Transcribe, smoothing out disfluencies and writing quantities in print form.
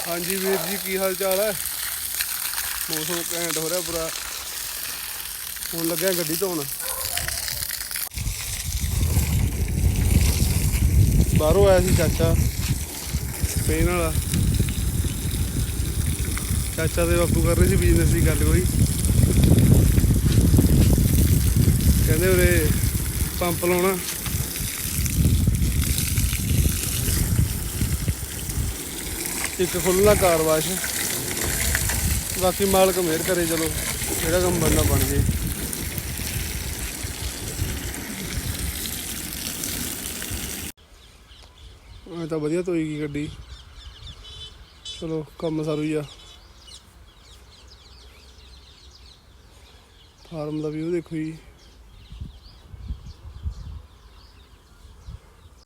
हाँ जी वीर जी की हाल चाल है। मौसम घैंट हो रहा पूरा। हुण लग्या गड्डी धोण। बाहरों आया सी चाचा पेन वाला। चाचा ते बापू कर रहे सी बिजनेस की गल कोई। कहंदे उरे पंप लाउणा। एक खुलना कार वाश। बाकी मालक मेहर करे, चलो जेड़ा काम बनना बन जाए। तो वधिया धोएगी गड्डी। चलो कम सारू ही आ। फार्म का व्यू देखो जी।